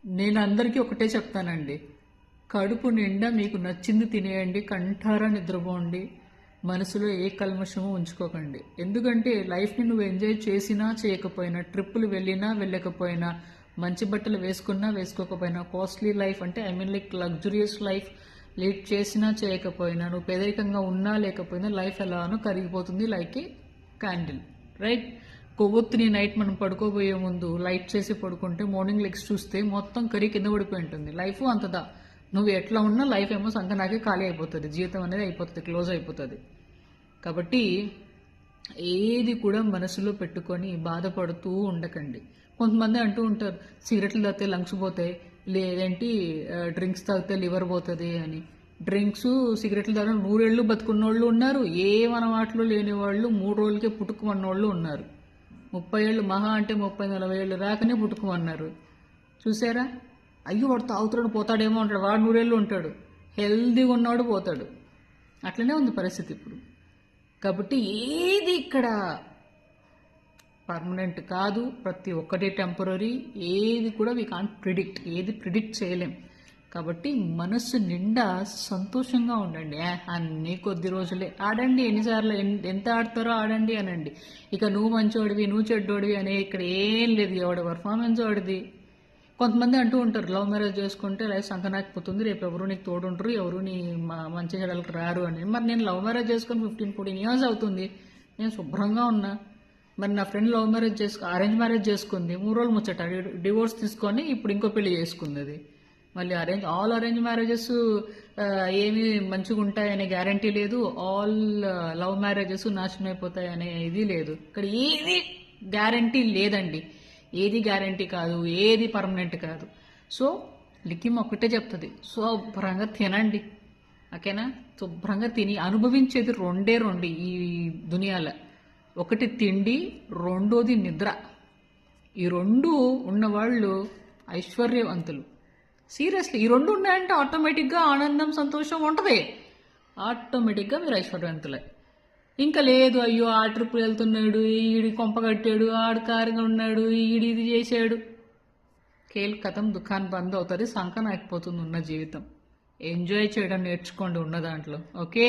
నేను అందరికీ ఒకటే చెప్తానండి. కడుపు నిండా మీకు నచ్చింది తినేయండి, కంఠారా నిద్రపోండి, మనసులో ఏ కల్మషము ఉంచుకోకండి. ఎందుకంటే లైఫ్ని నువ్వు ఎంజాయ్ చేసినా చేయకపోయినా, ట్రిప్పులు వెళ్ళినా వెళ్ళకపోయినా, మంచి బట్టలు వేసుకున్నా వేసుకోకపోయినా, కాస్ట్లీ లైఫ్ అంటే లైక్ లగ్జరియస్ లైఫ్ లీడ్ చేసినా చేయకపోయినా, నువ్వు పేదరికంగా ఉన్నా లేకపోయినా లైఫ్ ఎలానో కరిగిపోతుంది లైక్ ఏ క్యాండిల్, రైట్? కొవ్వొత్తిని నైట్ మనం పడుకోబోయే ముందు లైట్ చేసి పడుకుంటే మార్నింగ్ లెగ్స్ చూస్తే మొత్తం కరి కింద పడిపోయి ఉంటుంది. లైఫ్ అంతదా, నువ్వు ఎట్లా ఉన్నా లైఫ్ ఏమో సంకనాకే ఖాళీ అయిపోతుంది, జీవితం అనేది అయిపోతుంది, క్లోజ్ అయిపోతుంది. కాబట్టి ఏది కూడా మనసులో పెట్టుకొని బాధపడుతూ ఉండకండి. కొంతమంది అంటూ ఉంటారు, సిగరెట్లు తాగితే లంగ్స్ పోతాయి, లేదేంటి డ్రింక్స్ తాగితే లివర్ పోతుంది అని. డ్రింక్స్ సిగరెట్లు తాగడం 100 ఏళ్ళు బతుకున్నోళ్ళు ఉన్నారు, ఏ మనవాట్లు లేని వాళ్ళు 3 రోజులకే పుట్టుకున్నోళ్ళు ఉన్నారు. 30 ఏళ్ళు మహా అంటే 30-40 ఏళ్ళు రాకనే పుట్టుకోమన్నారు. చూసారా? అయ్యో వాడు తాగుతున్నాడు పోతాడేమో అంటాడు, వాడు 100 ఏళ్ళు ఉంటాడు, హెల్దీగా ఉన్నవాడు పోతాడు. అట్లనే ఉంది పరిస్థితి ఇప్పుడు. కాబట్టి ఏది ఇక్కడ పర్మనెంట్ కాదు, ప్రతి ఒక్కటి టెంపరీ, ఏది కూడా వీ కాంట్ ప్రిడిక్ట్, ఏది ప్రిడిక్ట్ చేయలేం. కాబట్టి మనస్సు నిండా సంతోషంగా ఉండండి. అన్నీ కొద్ది రోజులే, ఆడండి, ఎన్నిసార్లు ఎంత ఆడతారో ఆడండి అనండి. ఇక నువ్వు మంచోడివి నువ్వు చెడ్డోడివి అనే ఇక్కడ ఏం లేదు, ఎవడి పర్ఫార్మెన్స్ వాడిది. కొంతమంది అంటూ ఉంటారు, లవ్ మ్యారేజ్ చేసుకుంటే లైఫ్ సంకనాకపోతుంది, రేపు ఎవరు నీకు తోడుంటారు, ఎవరు నీ మంచి చెడ్డలకు రారు అని. మరి నేను లవ్ మ్యారేజ్ చేసుకొని 15-14 ఇయర్స్ అవుతుంది, నేను శుభ్రంగా ఉన్నా. మరి నా friend love marriage arrange marriage చేసుకుంది, 3 రోజులు ముచ్చట డివోర్స్ తీసుకొని ఇప్పుడు ఇంకో పెళ్లి చేసుకుంది. అది మళ్ళీ ఆల్ అరేంజ్ మ్యారేజెస్ ఏమి మంచిగా ఉంటాయనే గ్యారంటీ లేదు, ఆల్ లవ్ మ్యారేజెస్ నాశనం అయిపోతాయనే ఇది లేదు. ఇక్కడ ఏది గ్యారంటీ లేదండి, ఏది గ్యారంటీ కాదు, ఏది పర్మనెంట్ కాదు. సో లిఖిం ఒకటే చెప్తుంది, శుభ్రంగా తినండి, ఓకేనా? శుభ్రంగా తిని అనుభవించేది రెండు ఈ దునియాలో. ఒకటి తిండి, రెండోది నిద్ర. ఈ 2 ఉన్నవాళ్ళు ఐశ్వర్యవంతులు. సీరియస్లీ, ఈ 2 ఉన్నాయంటే ఆటోమేటిక్గా ఆనందం సంతోషం ఉంటుంది, ఆటోమేటిక్గా మీరు ఐశ్వర్యవంతులే. ఇంకా లేదు, అయ్యో ఆ ట్రిప్ వెళ్తున్నాడు, ఈడి కొంప కట్టాడు, ఆడు కారుగా ఉన్నాడు, ఈడి ఇది చేశాడు, కేల్ కథం దుకాన్ బంద్ అవుతుంది, సంకనాకపోతుంది ఉన్న జీవితం. ఎంజాయ్ చేయడం నేర్చుకోండి ఉన్న దాంట్లో, ఓకే?